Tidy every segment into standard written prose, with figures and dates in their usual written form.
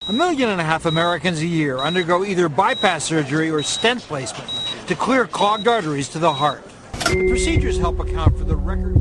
1.5 million Americans a year undergo either bypass surgery or stent placement to clear clogged arteries to the heart. The procedures help account for the record.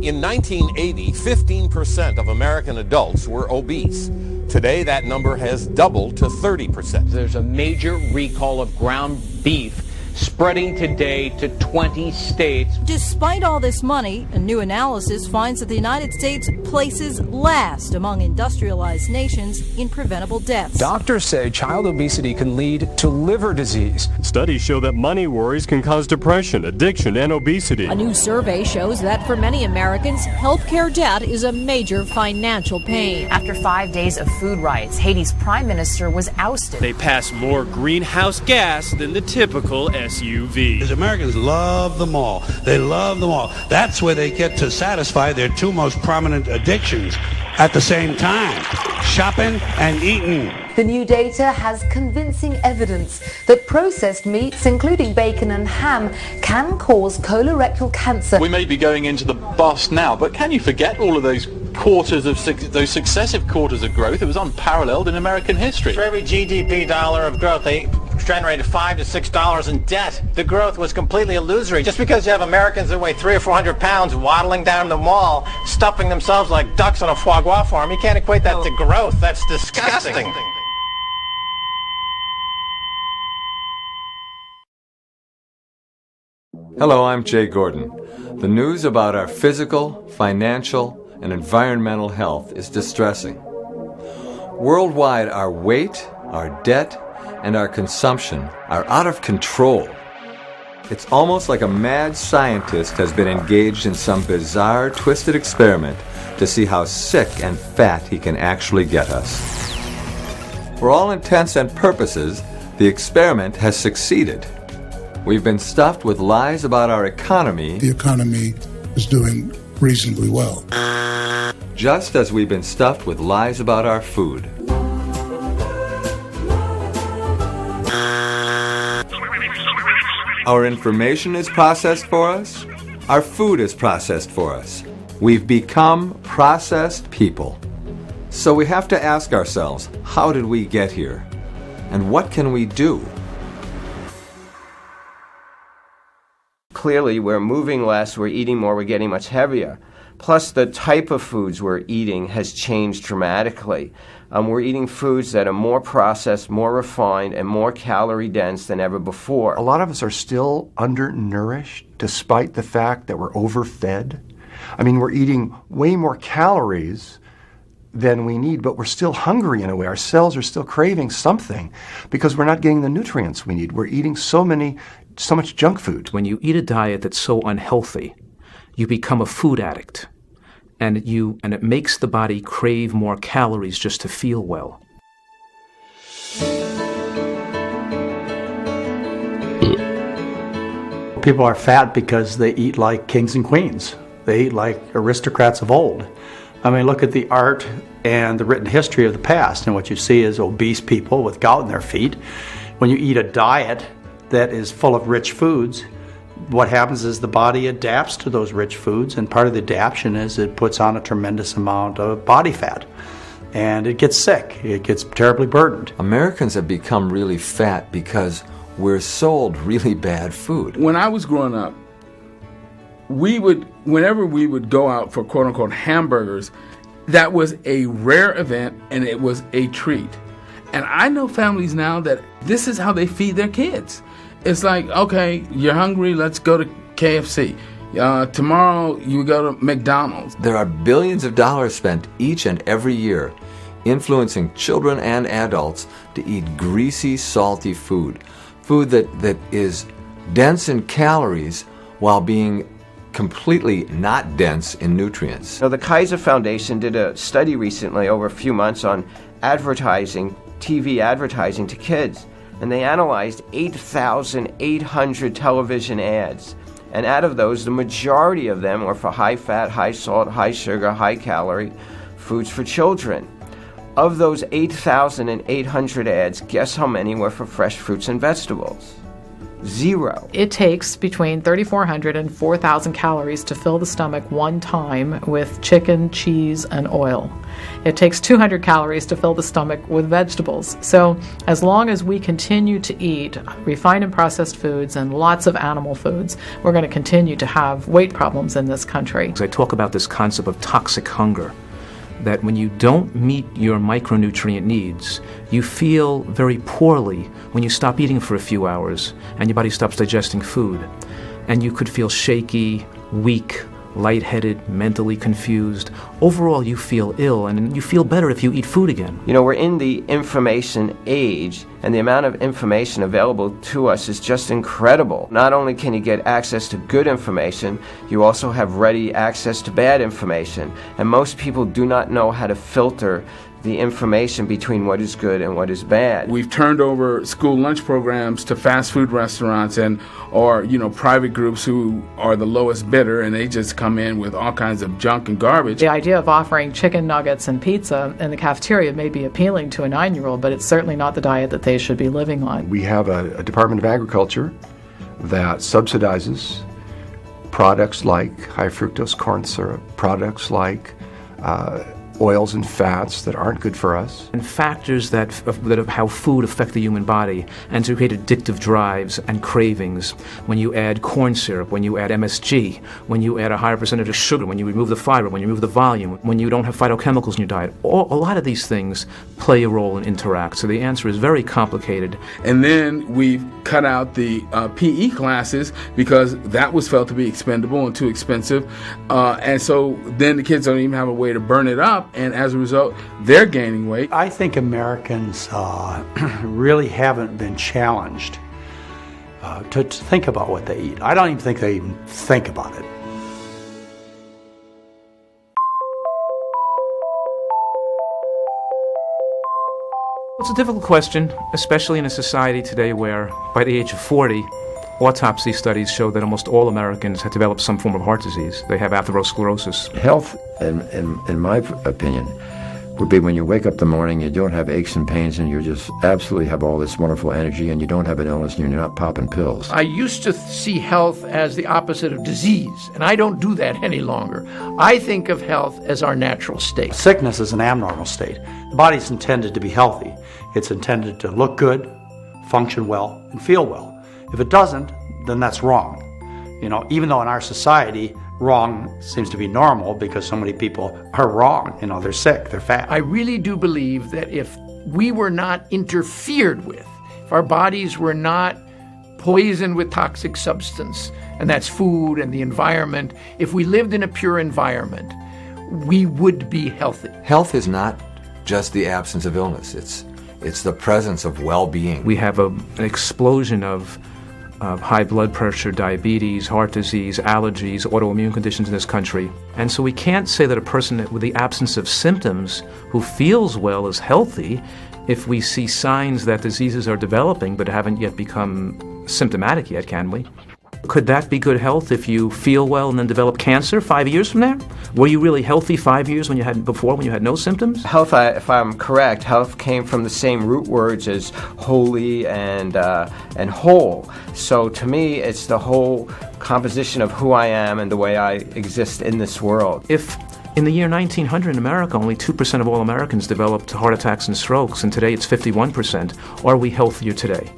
In 1980, 15% of American adults were obese. Today, that number has doubled to 30%. There's a major recall of ground beef spreading today to 20 states. Despite all this money, a new analysis finds that the United States places last among industrialized nations in preventable deaths. Doctors say child obesity can lead to liver disease. Studies show that money worries can cause depression, addiction, and obesity. A new survey shows that for many Americans, healthcare debt is a major financial pain. After 5 days of food riots, Haiti's prime minister was ousted. They pass more greenhouse gas than the typical SUV. Because Americans love the mall. They love the mall. That's where they get to satisfy their two most prominent addictions at the same time: shopping and eating. The new data has convincing evidence that processed meats, including bacon and ham, can cause colorectal cancer. We may be going into the bust now, but can you forget all of those those successive quarters of growth? It was unparalleled in American history. For every GDP dollar of growth, they generated $5 to $6 in debt. The growth was completely illusory. Just because you have Americans that weigh 300 or 400 pounds waddling down the mall, stuffing themselves like ducks on a foie gras farm, you can't equate that to growth. That's disgusting. Hello, I'm Jay Gordon. The news about our physical, financial, and environmental health is distressing. Worldwide, our weight, our debt, and our consumption are out of control. It's almost like a mad scientist has been engaged in some bizarre, twisted experiment to see how sick and fat he can actually get us. For all intents and purposes, the experiment has succeeded. We've been stuffed with lies about our economy. The economy is doing reasonably well. Just as we've been stuffed with lies about our food. Our information is processed for us. Our food is processed for us. We've become processed people. So we have to ask ourselves, how did we get here? And what can we do? Clearly, we're moving less, we're eating more, we're getting much heavier. Plus, the type of foods we're eating has changed dramatically. We're eating foods that are more processed, more refined, and more calorie dense than ever before. A lot of us are still undernourished, despite the fact that we're overfed. I mean, we're eating way more calories than we need, but we're still hungry in a way. Our cells are still craving something because we're not getting the nutrients we need. We're eating so much junk food. When you eat a diet that's so unhealthy, you become a food addict. And it makes the body crave more calories just to feel well. People are fat because they eat like kings and queens. They eat like aristocrats of old. I mean, look at the art and the written history of the past, and what you see is obese people with gout in their feet. When you eat a diet that is full of rich foods, what happens is the body adapts to those rich foods, and part of the adaptation is it puts on a tremendous amount of body fat. And it gets sick. It gets terribly burdened. Americans have become really fat because we're sold really bad food. When I was growing up, whenever we would go out for quote-unquote hamburgers, that was a rare event and it was a treat. And I know families now that this is how they feed their kids. It's like, okay, you're hungry, let's go to KFC. Tomorrow you go to McDonald's. There are billions of dollars spent each and every year influencing children and adults to eat greasy, salty food. Food that is dense in calories while being completely not dense in nutrients. So the Kaiser Foundation did a study recently over a few months on advertising, TV advertising to kids. And they analyzed 8,800 television ads. And out of those, the majority of them were for high fat, high salt, high sugar, high calorie foods for children. Of those 8,800 ads, guess how many were for fresh fruits and vegetables? Zero. It takes between 3,400 and 4,000 calories to fill the stomach one time with chicken, cheese, and oil. It takes 200 calories to fill the stomach with vegetables. So as long as we continue to eat refined and processed foods and lots of animal foods, we're going to continue to have weight problems in this country. I talk about this concept of toxic hunger, that when you don't meet your micronutrient needs, you feel very poorly when you stop eating for a few hours and your body stops digesting food. And you could feel shaky, weak, lightheaded, mentally confused. Overall, you feel ill, and you feel better if you eat food again. You know, we're in the information age, and the amount of information available to us is just incredible. Not only can you get access to good information, you also have ready access to bad information. And most people do not know how to filter the information between what is good and what is bad. We've turned over school lunch programs to fast food restaurants or private groups who are the lowest bidder, and they just come in with all kinds of junk and garbage. The idea of offering chicken nuggets and pizza in the cafeteria may be appealing to a 9-year-old, but it's certainly not the diet that they should be living on. We have a Department of Agriculture that subsidizes products like high fructose corn syrup, products like oils and fats that aren't good for us. And factors that of how food affect the human body and to create addictive drives and cravings. When you add corn syrup, when you add MSG, when you add a higher percentage of sugar, when you remove the fiber, when you remove the volume, when you don't have phytochemicals in your diet, a lot of these things play a role and interact. So the answer is very complicated. And then we've cut out the PE classes because that was felt to be expendable and too expensive. And so then the kids don't even have a way to burn it up. And as a result, they're gaining weight. I think Americans really haven't been challenged to think about what they eat. I don't even think they even think about it. It's a difficult question, especially in a society today where, by the age of 40, autopsy studies show that almost all Americans have developed some form of heart disease. They have atherosclerosis. Health, in my opinion, would be when you wake up in the morning, you don't have aches and pains, and you just absolutely have all this wonderful energy, and you don't have an illness, and you're not popping pills. I used to see health as the opposite of disease, and I don't do that any longer. I think of health as our natural state. Sickness is an abnormal state. The body's intended to be healthy. It's intended to look good, function well, and feel well. If it doesn't, then that's wrong. Even though in our society, wrong seems to be normal because so many people are wrong. They're sick, they're fat. I really do believe that if we were not interfered with, if our bodies were not poisoned with toxic substance, and that's food and the environment, if we lived in a pure environment, we would be healthy. Health is not just the absence of illness. It's the presence of well-being. We have an explosion of high blood pressure, diabetes, heart disease, allergies, autoimmune conditions in this country. And so we can't say that a person with the absence of symptoms who feels well is healthy if we see signs that diseases are developing but haven't yet become symptomatic yet, can we? Could that be good health if you feel well and then develop cancer 5 years from now? Were you really healthy 5 years when you had no symptoms? Health, if I'm correct, health came from the same root words as holy and whole. So to me, it's the whole composition of who I am and the way I exist in this world. If in the year 1900 in America, only 2% of all Americans developed heart attacks and strokes, and today it's 51%, are we healthier today?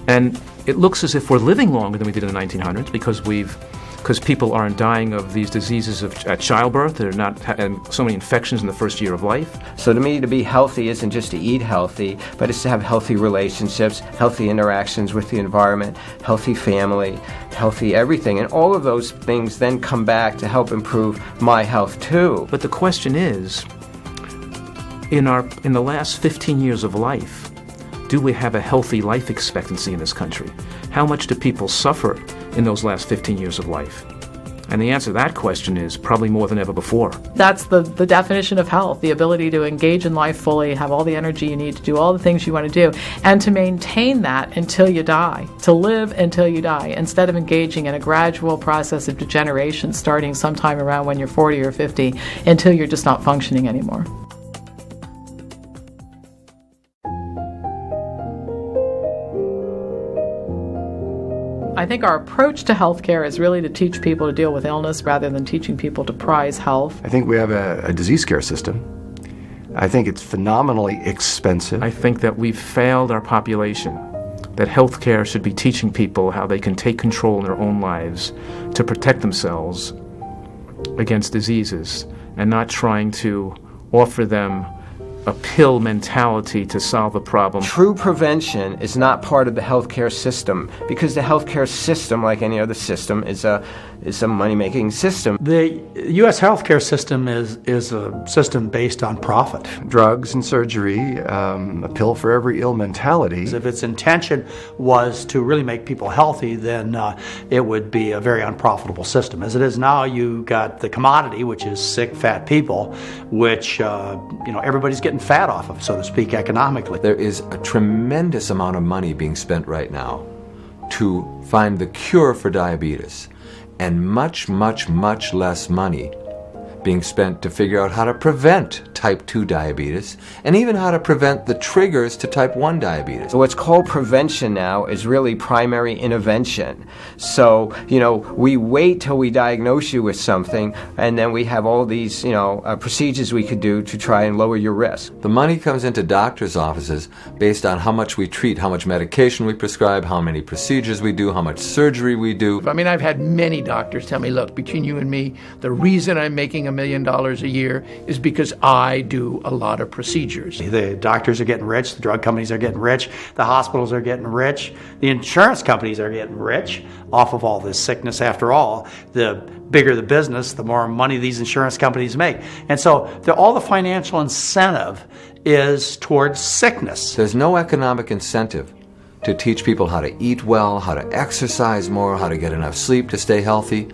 And it looks as if we're living longer than we did in the 1900s because people aren't dying of these diseases at childbirth. They're not having so many infections in the first year of life. So to me, to be healthy isn't just to eat healthy, but it's to have healthy relationships, healthy interactions with the environment, healthy family, healthy everything. And all of those things then come back to help improve my health too. But the question is, in the last 15 years of life, do we have a healthy life expectancy in this country? How much do people suffer in those last 15 years of life? And the answer to that question is probably more than ever before. That's the definition of health, the ability to engage in life fully, have all the energy you need to do all the things you want to do, and to maintain that until you die, to live until you die, instead of engaging in a gradual process of degeneration starting sometime around when you're 40 or 50 until you're just not functioning anymore. I think our approach to healthcare is really to teach people to deal with illness rather than teaching people to prize health. I think we have a disease care system. I think it's phenomenally expensive. I think that we've failed our population, that healthcare should be teaching people how they can take control in their own lives to protect themselves against diseases and not trying to offer them a pill mentality to solve the problem. True prevention is not part of the healthcare system because the healthcare system, like any other system, is a money-making system. The U.S. healthcare system is a system based on profit. Drugs and surgery, a pill for every ill mentality. If its intention was to really make people healthy, then it would be a very unprofitable system. As it is now, you got the commodity, which is sick, fat people, which everybody's getting fat off of, so to speak, economically. There is a tremendous amount of money being spent right now to find the cure for diabetes, and much, much, much less money being spent to figure out how to prevent type 2 diabetes and even how to prevent the triggers to type 1 diabetes. So what's called prevention now is really primary intervention. So, we wait till we diagnose you with something and then we have all these, procedures we could do to try and lower your risk. The money comes into doctors' offices based on how much we treat, how much medication we prescribe, how many procedures we do, how much surgery we do. I've had many doctors tell me, look, between you and me, the reason I'm making $1 million a year is because I do a lot of procedures. The doctors are getting rich, the drug companies are getting rich, the hospitals are getting rich, the insurance companies are getting rich off of all this sickness. After all, the bigger the business, the more money these insurance companies make. And so all the financial incentive is towards sickness. There's no economic incentive to teach people how to eat well, how to exercise more, how to get enough sleep to stay healthy.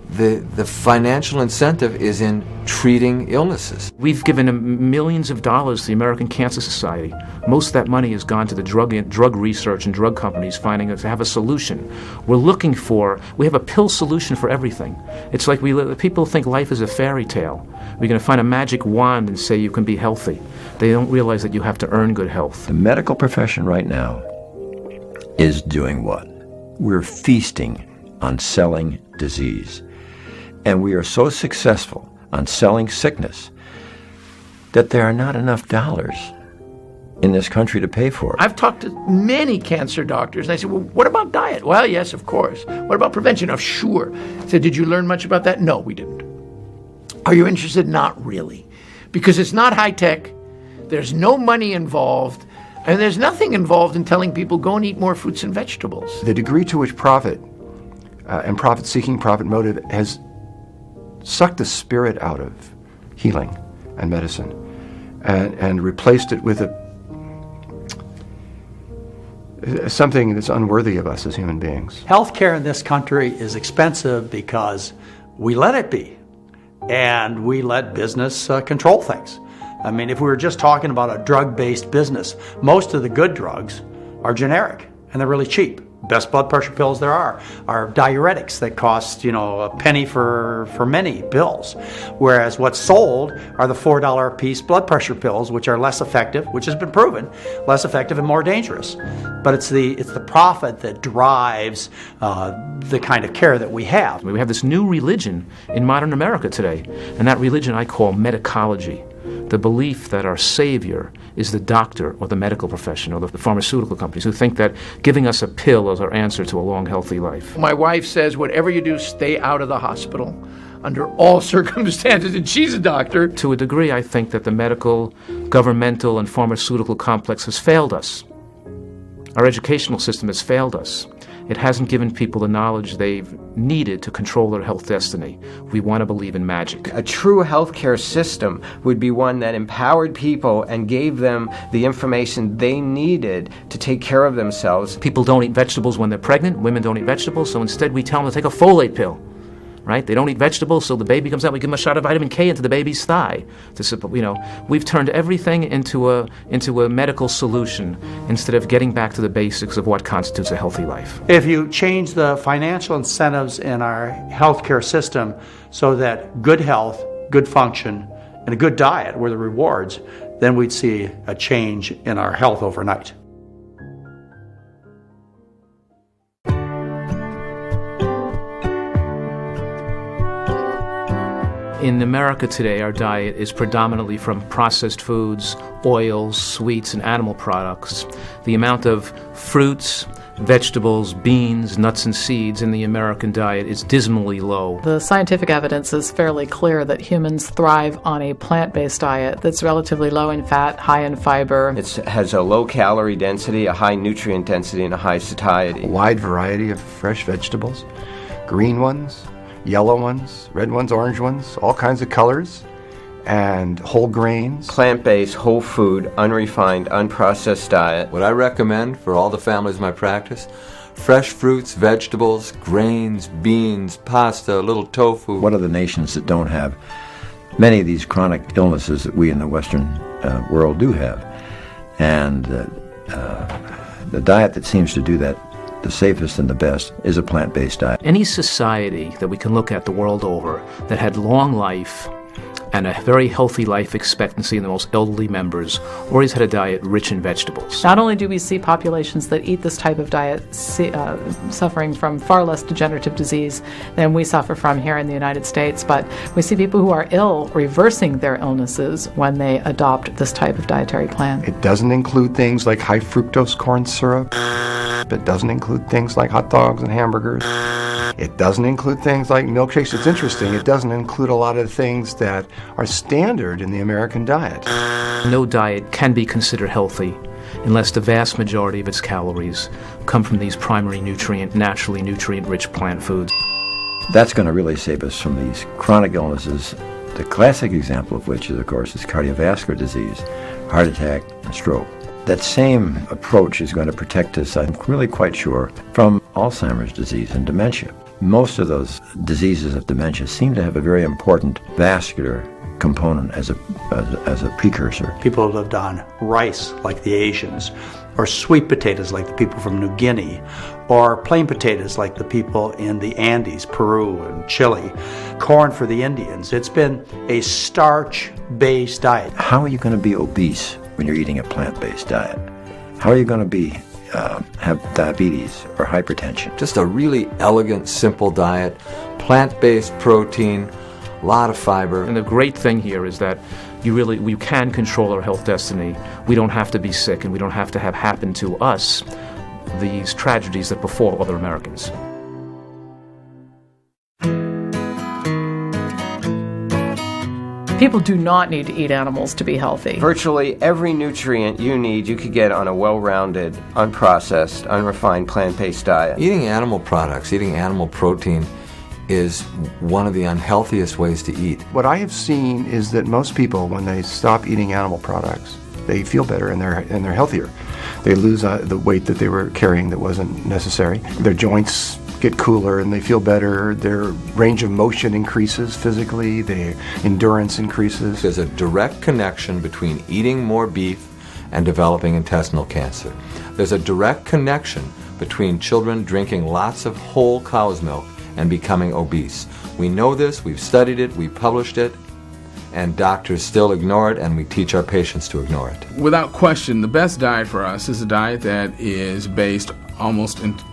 The financial incentive is in treating illnesses. We've given millions of dollars to the American Cancer Society. Most of that money has gone to the drug research and drug companies finding us to have a solution. We have a pill solution for everything. It's like people think life is a fairy tale. We're going to find a magic wand and say you can be healthy. They don't realize that you have to earn good health. The medical profession right now is doing what? We're feasting on selling disease. And we are so successful on selling sickness that there are not enough dollars in this country to pay for it. I've talked to many cancer doctors, and I said, well, what about diet? Well, yes, of course. What about prevention? Oh, sure. I said, did you learn much about that? No, we didn't. Are you interested? Not really. Because it's not high tech, there's no money involved, and there's nothing involved in telling people, go and eat more fruits and vegetables. The degree to which profit and profit-seeking, profit motive has sucked the spirit out of healing and medicine and replaced it with something that's unworthy of us as human beings. Healthcare in this country is expensive because we let it be, and we let business control things. If we were just talking about a drug-based business, most of the good drugs are generic, and they're really cheap. Best blood pressure pills there are diuretics that cost, a penny for many pills. Whereas what's sold are the $4 a piece blood pressure pills, which are less effective, which has been proven, less effective and more dangerous. But it's the profit that drives the kind of care that we have. We have this new religion in modern America today, and that religion I call medicology. The belief that our savior is the doctor or the medical profession or the pharmaceutical companies who think that giving us a pill is our answer to a long, healthy life. My wife says, whatever you do, stay out of the hospital under all circumstances, and she's a doctor. To a degree, I think that the medical, governmental, and pharmaceutical complex has failed us. Our educational system has failed us. It hasn't given people the knowledge they've needed to control their health destiny. We want to believe in magic. A true healthcare system would be one that empowered people and gave them the information they needed to take care of themselves. People don't eat vegetables when they're pregnant. Women don't eat vegetables, so instead we tell them to take a folate pill. Right? They don't eat vegetables, so the baby comes out, we give them a shot of vitamin K into the baby's thigh. We've turned everything into a medical solution instead of getting back to the basics of what constitutes a healthy life. If you change the financial incentives in our healthcare system so that good health, good function, and a good diet were the rewards, then we'd see a change in our health overnight. In America today, our diet is predominantly from processed foods, oils, sweets, and animal products. The amount of fruits, vegetables, beans, nuts, and seeds in the American diet is dismally low. The scientific evidence is fairly clear that humans thrive on a plant-based diet that's relatively low in fat, high in fiber. It has a low calorie density, a high nutrient density, and a high satiety. A wide variety of fresh vegetables, green ones, yellow ones, red ones, orange ones, all kinds of colors, and whole grains. Plant-based, whole food, unrefined, unprocessed diet. What I recommend for all the families in my practice, fresh fruits, vegetables, grains, beans, pasta, a little tofu. What are the nations that don't have many of these chronic illnesses that we in the Western world do have? And the diet that seems to do that the safest and the best is a plant-based diet. Any society that we can look at the world over that had long life and a very healthy life expectancy in the most elderly members always had a diet rich in vegetables. Not only do we see populations that eat this type of diet suffering from far less degenerative disease than we suffer from here in the United States, but we see people who are ill reversing their illnesses when they adopt this type of dietary plan. It doesn't include things like high fructose corn syrup. It doesn't include things like hot dogs and hamburgers. It doesn't include things like milkshakes. It's interesting, it doesn't include a lot of things that are standard in the American diet. No diet can be considered healthy unless the vast majority of its calories come from these primary naturally nutrient-rich plant foods. That's going to really save us from these chronic illnesses, the classic example of which, of course, is cardiovascular disease, heart attack, and stroke. That same approach is going to protect us, I'm really quite sure, from Alzheimer's disease and dementia. Most of those diseases of dementia seem to have a very important vascular component as a precursor. People who lived on rice, like the Asians, or sweet potatoes, like the people from New Guinea, or plain potatoes, like the people in the Andes, Peru and Chile, corn for the Indians. It's been a starch-based diet. How are you going to be obese when you're eating a plant-based diet? How are you going to have diabetes or hypertension? Just a really elegant, simple diet, plant-based protein, a lot of fiber. And the great thing here is that we can control our health destiny. We don't have to be sick, and we don't have to have happen to us these tragedies that befall other Americans. People do not need to eat animals to be healthy. Virtually every nutrient you need you could get on a well-rounded, unprocessed, unrefined plant-based diet. Eating animal products, eating animal protein is one of the unhealthiest ways to eat. What I have seen is that most people, when they stop eating animal products, they feel better and they're healthier. They lose the weight that they were carrying that wasn't necessary. Their joints get cooler and they feel better. Their range of motion increases physically. Their endurance increases. There's a direct connection between eating more beef and developing intestinal cancer. There's a direct connection between children drinking lots of whole cow's milk and becoming obese. We know this, we've studied it, we published it, and doctors still ignore it, and we teach our patients to ignore it. Without question, the best diet for us is a diet that is based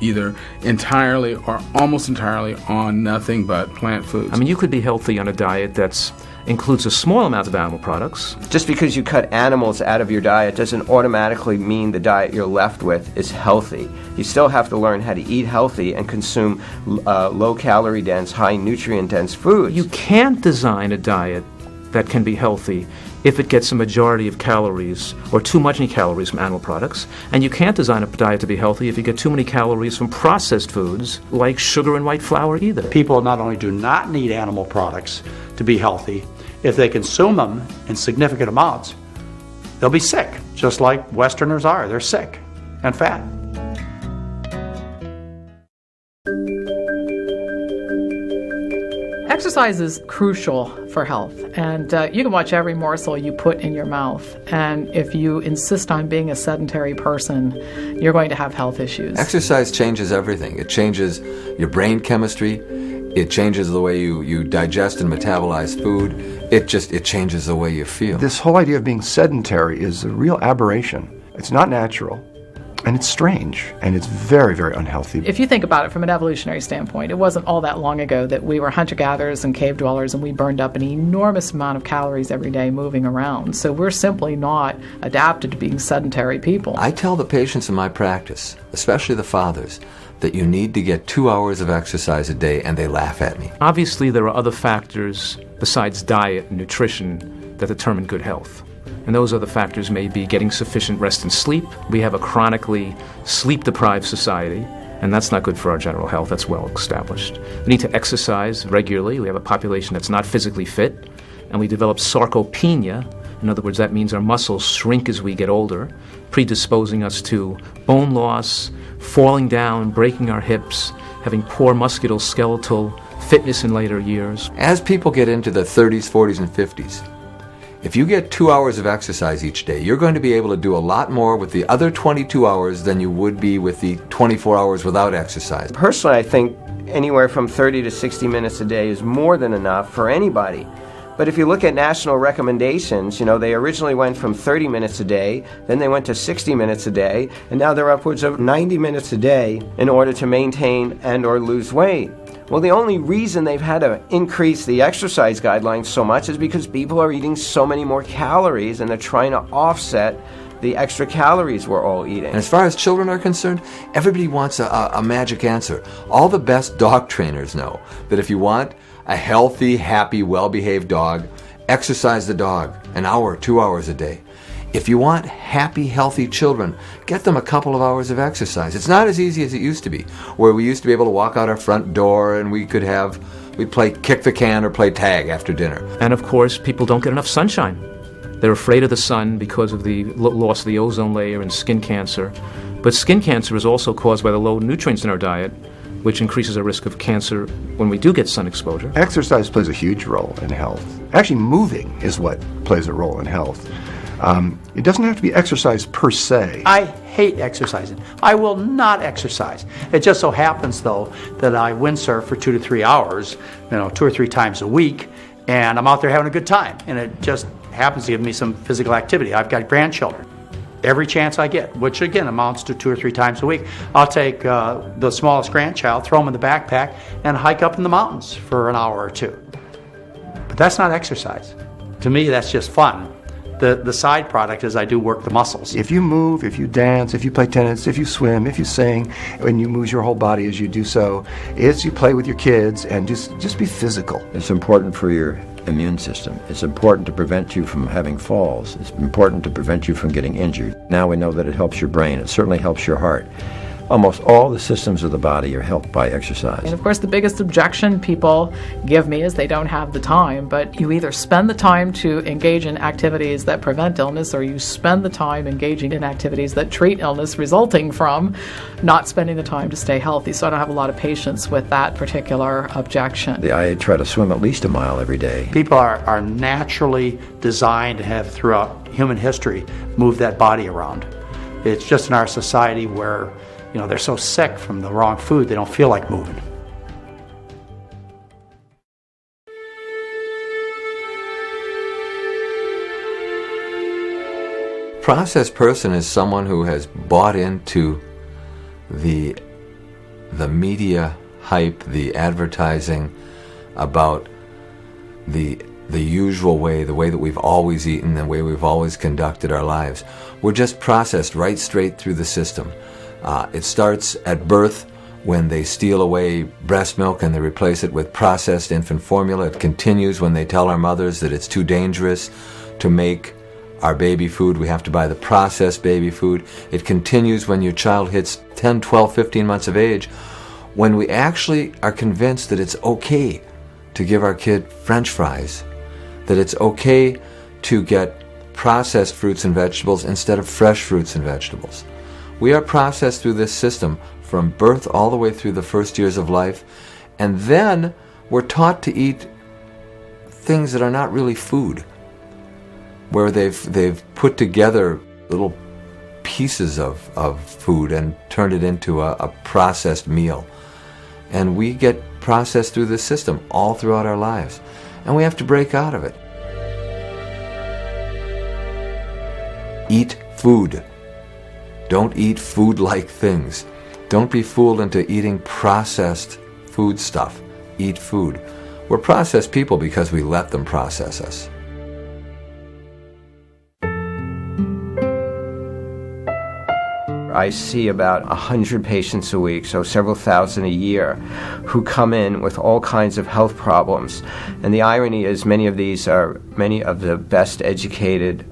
either entirely or almost entirely on nothing but plant foods. I mean, you could be healthy on a diet that includes a small amount of animal products. Just because you cut animals out of your diet doesn't automatically mean the diet you're left with is healthy. You still have to learn how to eat healthy and consume low-calorie dense, high nutrient dense foods. You can't design a diet that can be healthy if it gets a majority of calories or too many calories from animal products, and you can't design a diet to be healthy if you get too many calories from processed foods like sugar and white flour either. People not only do not need animal products to be healthy, if they consume them in significant amounts, they'll be sick, just like Westerners are. They're sick and fat. Exercise is crucial for health, and you can watch every morsel you put in your mouth, and if you insist on being a sedentary person, you're going to have health issues. Exercise changes everything. It changes your brain chemistry, it changes the way you digest and metabolize food, it changes the way you feel. This whole idea of being sedentary is a real aberration. It's not natural. And it's strange, and it's very, very unhealthy. If you think about it from an evolutionary standpoint, it wasn't all that long ago that we were hunter-gatherers and cave dwellers, and we burned up an enormous amount of calories every day moving around. So we're simply not adapted to being sedentary people. I tell the patients in my practice, especially the fathers, that you need to get 2 hours of exercise a day, and they laugh at me. Obviously, there are other factors besides diet and nutrition that determine good health. And those other factors may be getting sufficient rest and sleep. We have a chronically sleep-deprived society, and that's not good for our general health. That's well established. We need to exercise regularly. We have a population that's not physically fit, and we develop sarcopenia. In other words, that means our muscles shrink as we get older, predisposing us to bone loss, falling down, breaking our hips, having poor musculoskeletal fitness in later years. As people get into the 30s, 40s, and 50s, if you get 2 hours of exercise each day, you're going to be able to do a lot more with the other 22 hours than you would be with the 24 hours without exercise. Personally, I think anywhere from 30 to 60 minutes a day is more than enough for anybody. But if you look at national recommendations, they originally went from 30 minutes a day, then they went to 60 minutes a day, and now they're upwards of 90 minutes a day in order to maintain and or lose weight. Well, the only reason they've had to increase the exercise guidelines so much is because people are eating so many more calories, and they're trying to offset the extra calories we're all eating. And as far as children are concerned, everybody wants a magic answer. All the best dog trainers know that if you want a healthy, happy, well-behaved dog, exercise the dog an hour, 2 hours a day. If you want happy, healthy children, get them a couple of hours of exercise. It's not as easy as it used to be, where we used to be able to walk out our front door and we'd play kick the can or play tag after dinner. And of course, people don't get enough sunshine. They're afraid of the sun because of the loss of the ozone layer and skin cancer. But skin cancer is also caused by the low nutrients in our diet, which increases our risk of cancer when we do get sun exposure. Exercise plays a huge role in health. Actually, moving is what plays a role in health. It doesn't have to be exercise per se. I hate exercising. I will not exercise. It just so happens, though, that I windsurf for 2 to 3 hours, 2 or 3 times a week, and I'm out there having a good time. And it just happens to give me some physical activity. I've got grandchildren. Every chance I get, which again amounts to 2 or 3 times a week, I'll take the smallest grandchild, throw him in the backpack, and hike up in the mountains for an hour or two. But that's not exercise. To me, that's just fun. The side product is I do work the muscles. If you move, if you dance, if you play tennis, if you swim, if you sing, and you move your whole body as you do so, as you play with your kids, and just be physical. It's important for your immune system. It's important to prevent you from having falls. It's important to prevent you from getting injured. Now we know that it helps your brain. It certainly helps your heart. Almost all the systems of the body are helped by exercise. And of course, the biggest objection people give me is they don't have the time. But you either spend the time to engage in activities that prevent illness, or you spend the time engaging in activities that treat illness resulting from not spending the time to stay healthy. So I don't have a lot of patience with that particular objection. I try to swim at least a mile every day. People are naturally designed to have, throughout human history, moved that body around. It's just in our society where they're so sick from the wrong food, they don't feel like moving. Processed person is someone who has bought into the media hype, the advertising about the usual way, the way that we've always eaten, the way we've always conducted our lives. We're just processed right straight through the system. It starts at birth when they steal away breast milk and they replace it with processed infant formula. It continues when they tell our mothers that it's too dangerous to make our baby food. We have to buy the processed baby food. It continues when your child hits 10, 12, 15 months of age, when we actually are convinced that it's okay to give our kid French fries, that it's okay to get processed fruits and vegetables instead of fresh fruits and vegetables. We are processed through this system from birth all the way through the first years of life, and then we're taught to eat things that are not really food, where they've put together little pieces of food and turned it into a processed meal. And we get processed through this system all throughout our lives, and we have to break out of it. Eat food. Don't eat food-like things. Don't be fooled into eating processed food stuff. Eat food. We're processed people because we let them process us. I see about 100 patients a week, so several thousand a year, who come in with all kinds of health problems. And the irony is many of these are many of the best educated,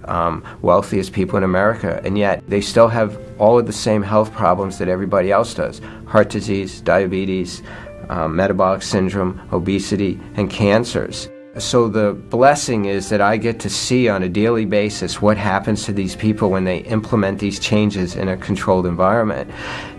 wealthiest people in America, and yet they still have all of the same health problems that everybody else does. Heart disease, diabetes, metabolic syndrome, obesity, and cancers. So the blessing is that I get to see on a daily basis what happens to these people when they implement these changes in a controlled environment.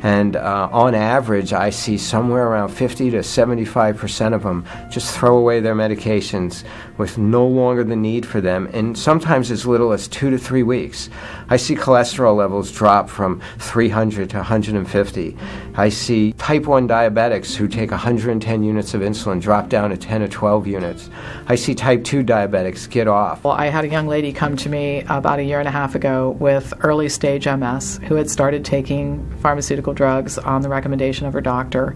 And on average, I see somewhere around 50 to 75% of them just throw away their medications with no longer the need for them, and sometimes as little as 2 to 3 weeks. I see cholesterol levels drop from 300 to 150. I see type 1 diabetics who take 110 units of insulin drop down to 10 or 12 units. I see type 2 diabetics get off. Well, I had a young lady come to me about a year and a half ago with early stage MS who had started taking pharmaceutical drugs on the recommendation of her doctor,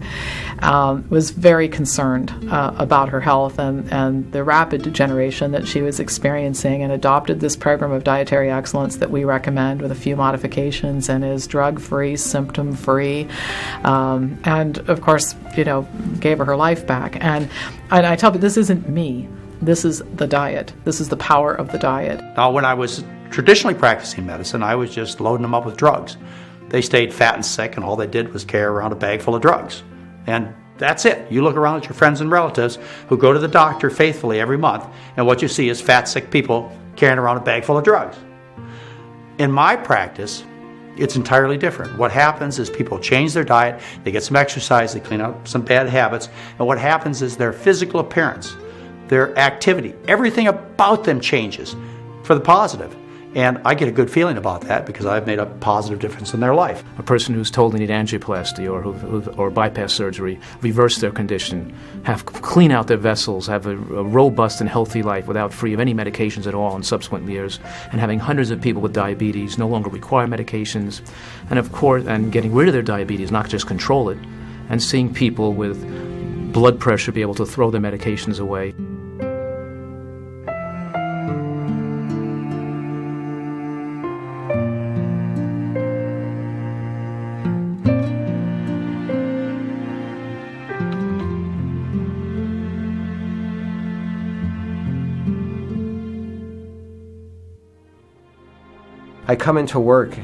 was very concerned about her health and the rapid degeneration that she was experiencing, and adopted this program of dietary excellence that we recommend with a few modifications, and is drug-free, symptom-free, and of course, gave her life back. And I tell you, this isn't me. This is the diet. This is the power of the diet. Now, when I was traditionally practicing medicine, I was just loading them up with drugs. They stayed fat and sick, and all they did was carry around a bag full of drugs. And that's it. You look around at your friends and relatives who go to the doctor faithfully every month, and what you see is fat, sick people carrying around a bag full of drugs. In my practice, it's entirely different. What happens is people change their diet, they get some exercise, they clean up some bad habits, and what happens is their physical appearance, their activity, everything about them changes for the positive. And I get a good feeling about that because I've made a positive difference in their life. A person who's told they need angioplasty or bypass surgery, reverse their condition, clean out their vessels, have a robust and healthy life without free of any medications at all in subsequent years, and having hundreds of people with diabetes no longer require medications, and of course, and getting rid of their diabetes, not just control it, and seeing people with blood pressure be able to throw their medications away. I come into work,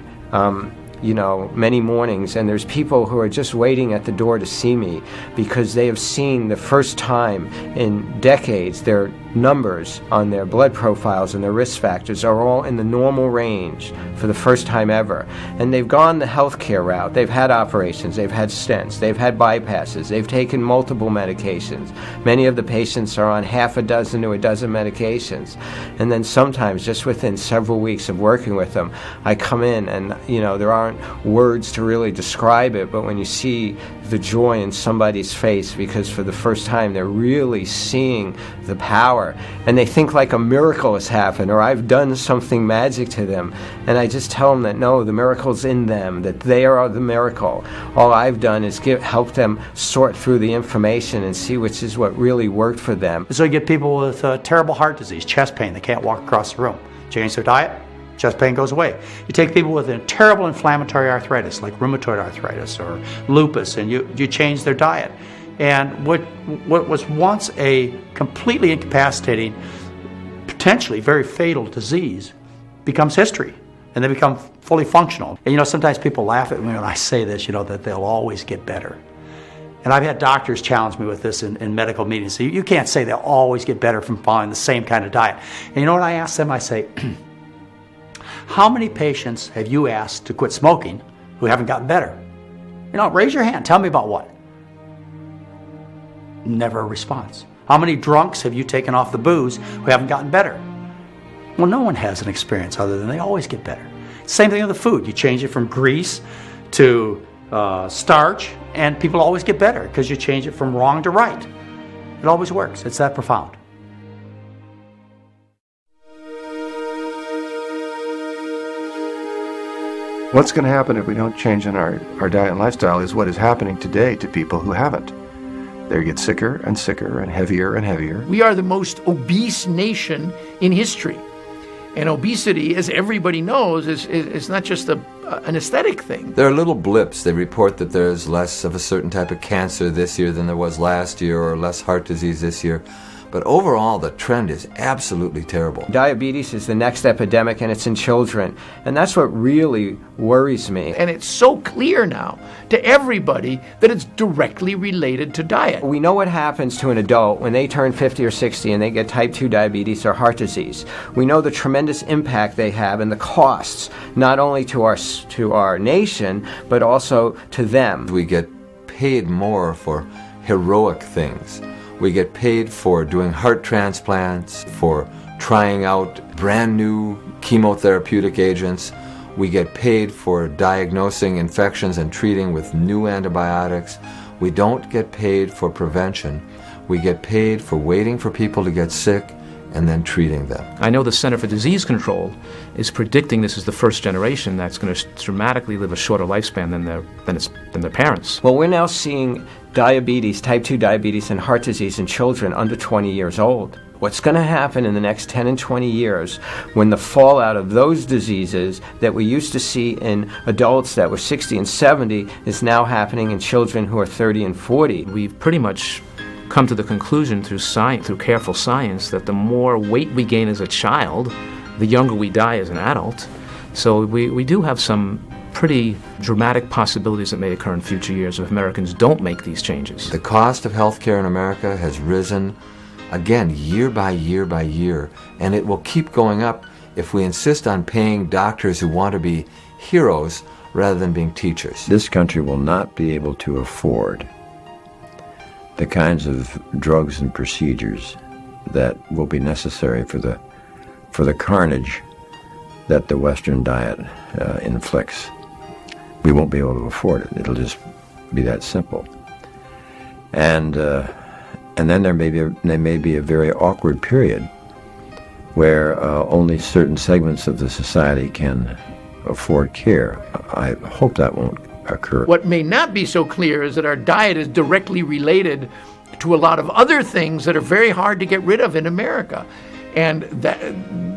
many mornings, and there's people who are just waiting at the door to see me because they have seen the first time in decades their numbers on their blood profiles and their risk factors are all in the normal range for the first time ever. And they've gone the healthcare route. They've had operations, they've had stents, they've had bypasses, they've taken multiple medications. Many of the patients are on half a dozen to a dozen medications. And then sometimes, just within several weeks of working with them, I come in and, there aren't words to really describe it, but when you see the joy in somebody's face because for the first time they're really seeing the power, and they think like a miracle has happened or I've done something magic to them, and I just tell them that no, the miracle's in them, that they are the miracle. All I've done is help them sort through the information and see which is what really worked for them. So you get people with terrible heart disease, chest pain, they can't walk across the room. Change their diet, chest pain goes away. You take people with a terrible inflammatory arthritis like rheumatoid arthritis or lupus, and you change their diet. And what was once a completely incapacitating, potentially very fatal disease becomes history, and they become fully functional. And sometimes people laugh at me when I say this, that they'll always get better. And I've had doctors challenge me with this in medical meetings. So you can't say they'll always get better from following the same kind of diet. And you know what I ask them? I say, how many patients have you asked to quit smoking who haven't gotten better? Raise your hand. Tell me about one. Never a response. How many drunks have you taken off the booze who haven't gotten better? Well, no one has an experience other than they always get better. Same thing with the food. You change it from grease to starch, and people always get better because you change it from wrong to right. It always works. It's that profound. What's going to happen if we don't change in our diet and lifestyle is what is happening today to people who haven't. They get sicker and sicker and heavier and heavier. We are the most obese nation in history. And obesity, as everybody knows, is not just an aesthetic thing. There are little blips. They report that there's less of a certain type of cancer this year than there was last year, or less heart disease this year. But overall, the trend is absolutely terrible. Diabetes is the next epidemic, and it's in children. And that's what really worries me. And it's so clear now to everybody that it's directly related to diet. We know what happens to an adult when they turn 50 or 60 and they get type 2 diabetes or heart disease. We know the tremendous impact they have and the costs, not only to our nation, but also to them. We get paid more for heroic things. We get paid for doing heart transplants, for trying out brand new chemotherapeutic agents. We get paid for diagnosing infections and treating with new antibiotics. We don't get paid for prevention. We get paid for waiting for people to get sick and then treating them. I know the Center for Disease Control is predicting this is the first generation that's going to dramatically live a shorter lifespan than their parents. Well, we're now seeing diabetes, type 2 diabetes, and heart disease in children under 20 years old. What's going to happen in the next 10 and 20 years when the fallout of those diseases that we used to see in adults that were 60 and 70 is now happening in children who are 30 and 40? We've pretty much come to the conclusion through careful science that the more weight we gain as a child, the younger we die as an adult. So we do have some pretty dramatic possibilities that may occur in future years if Americans don't make these changes. The cost of health care in America has risen, again, year by year by year, and it will keep going up if we insist on paying doctors who want to be heroes rather than being teachers. This country will not be able to afford the kinds of drugs and procedures that will be necessary for the carnage that the Western diet inflicts. We won't be able to afford it. It'll just be that simple. And then there may be a very awkward period where only certain segments of the society can afford care. I hope that won't occur. What may not be so clear is that our diet is directly related to a lot of other things that are very hard to get rid of in America. And that,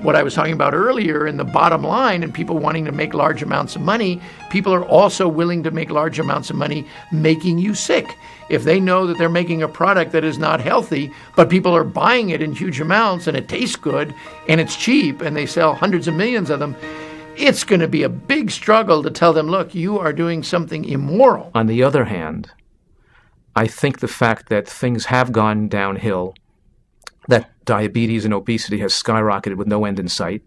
what I was talking about earlier in the bottom line and people wanting to make large amounts of money, people are also willing to make large amounts of money making you sick. If they know that they're making a product that is not healthy, but people are buying it in huge amounts and it tastes good and it's cheap and they sell hundreds of millions of them, it's going to be a big struggle to tell them, look, you are doing something immoral. On the other hand, I think the fact that things have gone downhill, that diabetes and obesity has skyrocketed with no end in sight,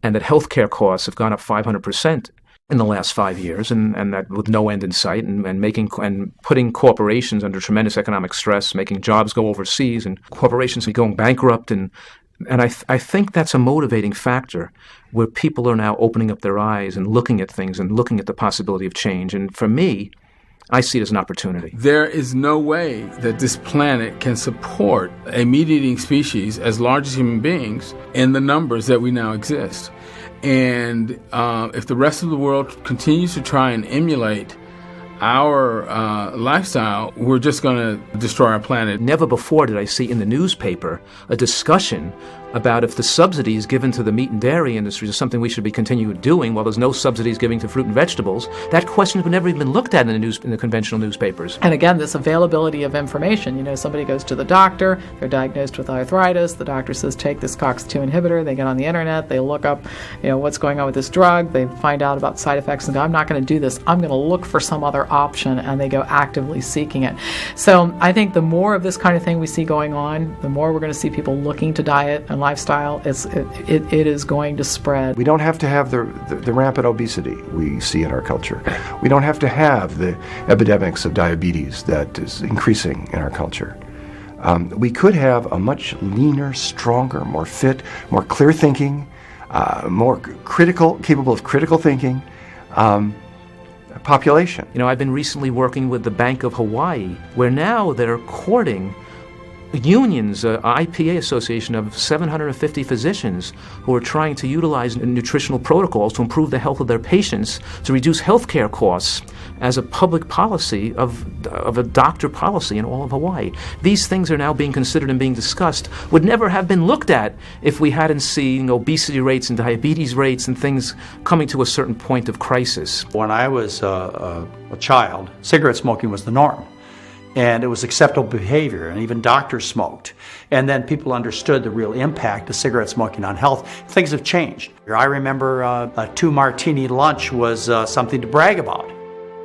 and that healthcare costs have gone up 500% in the last 5 years, and that with no end in sight, and putting corporations under tremendous economic stress, making jobs go overseas, and corporations going bankrupt, and I think that's a motivating factor where people are now opening up their eyes and looking at things and looking at the possibility of change. And for me, I see it as an opportunity. There is no way that this planet can support a meat-eating species as large as human beings in the numbers that we now exist. And if the rest of the world continues to try and emulate our lifestyle, we're just going to destroy our planet. Never before did I see in the newspaper a discussion about if the subsidies given to the meat and dairy industries is something we should be continuing doing while there's no subsidies given to fruit and vegetables. That question has never even been looked at in the conventional newspapers. And again, this availability of information. You know, somebody goes to the doctor, they're diagnosed with arthritis, the doctor says take this COX-2 inhibitor, they get on the internet, they look up, what's going on with this drug, they find out about side effects and go, I'm not going to do this, I'm going to look for some other option, and they go actively seeking it. So I think the more of this kind of thing we see going on, the more we're going to see people looking to diet and lifestyle. It is going to spread. We don't have to have the rampant obesity we see in our culture. We don't have to have the epidemics of diabetes that is increasing in our culture. We could have a much leaner, stronger, more fit, more clear thinking, more capable of critical thinking population. I've been recently working with the Bank of Hawaii, where now they're courting unions, IPA Association of 750 physicians who are trying to utilize nutritional protocols to improve the health of their patients, to reduce healthcare costs as a public policy of a doctor policy in all of Hawaii. These things are now being considered and being discussed, would never have been looked at if we hadn't seen obesity rates and diabetes rates and things coming to a certain point of crisis. When I was a child, cigarette smoking was the norm. And it was acceptable behavior, and even doctors smoked. And then people understood the real impact of cigarette smoking on health. Things have changed. I remember a 2-martini lunch was something to brag about,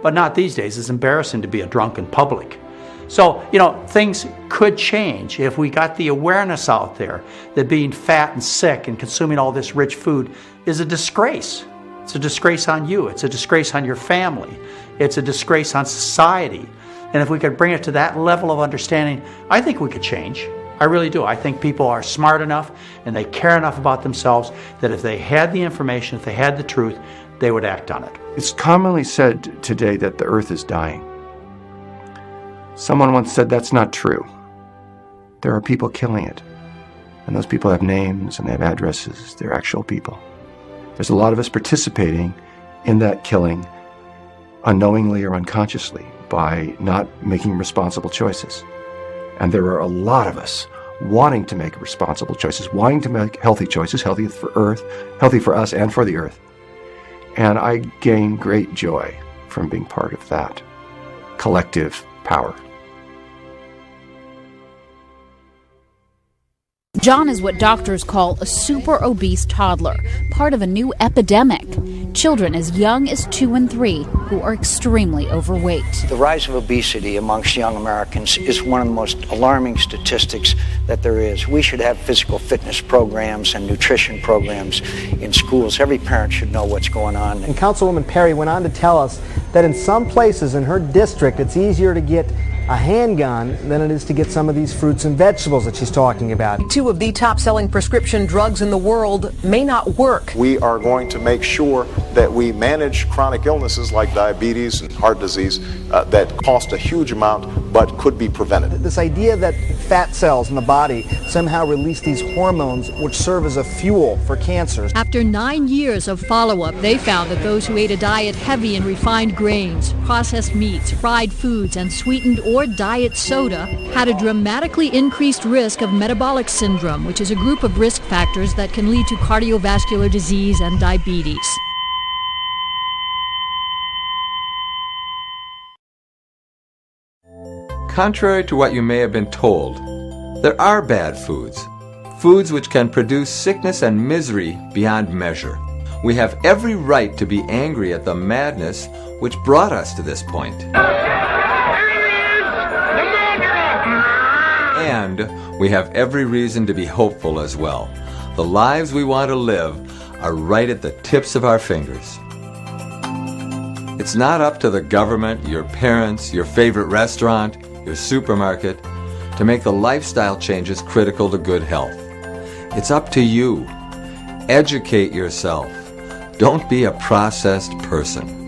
but not these days. It's embarrassing to be a drunk in public. So, things could change if we got the awareness out there that being fat and sick and consuming all this rich food is a disgrace. It's a disgrace on you. It's a disgrace on your family. It's a disgrace on society. And if we could bring it to that level of understanding, I think we could change. I really do. I think people are smart enough and they care enough about themselves that if they had the information, if they had the truth, they would act on it. It's commonly said today that the earth is dying. Someone once said that's not true. There are people killing it. And those people have names and they have addresses. They're actual people. There's a lot of us participating in that killing unknowingly or unconsciously, by not making responsible choices. And there are a lot of us wanting to make responsible choices, wanting to make healthy choices, healthy for us and for the earth. And I gain great joy from being part of that collective power. John is what doctors call a super obese toddler, part of a new epidemic. Children as young as 2 and 3 who are extremely overweight. The rise of obesity amongst young Americans is one of the most alarming statistics that there is. We should have physical fitness programs and nutrition programs in schools. Every parent should know what's going on. And Councilwoman Perry went on to tell us that in some places in her district, it's easier to get a handgun than it is to get some of these fruits and vegetables that she's talking about. 2 of the top-selling prescription drugs in the world may not work. We are going to make sure that we manage chronic illnesses like diabetes and heart disease that cost a huge amount but could be prevented. This idea that fat cells in the body somehow release these hormones which serve as a fuel for cancers. After 9 years of follow-up, they found that those who ate a diet heavy in refined grains, processed meats, fried foods, and sweetened or diet soda had a dramatically increased risk of metabolic syndrome, which is a group of risk factors that can lead to cardiovascular disease and diabetes. Contrary to what you may have been told, there are bad foods, foods which can produce sickness and misery beyond measure. We have every right to be angry at the madness which brought us to this point. And we have every reason to be hopeful as well. The lives we want to live are right at the tips of our fingers. It's not up to the government, your parents, your favorite restaurant, your supermarket, to make the lifestyle changes critical to good health. It's up to you. Educate yourself. Don't be a processed person.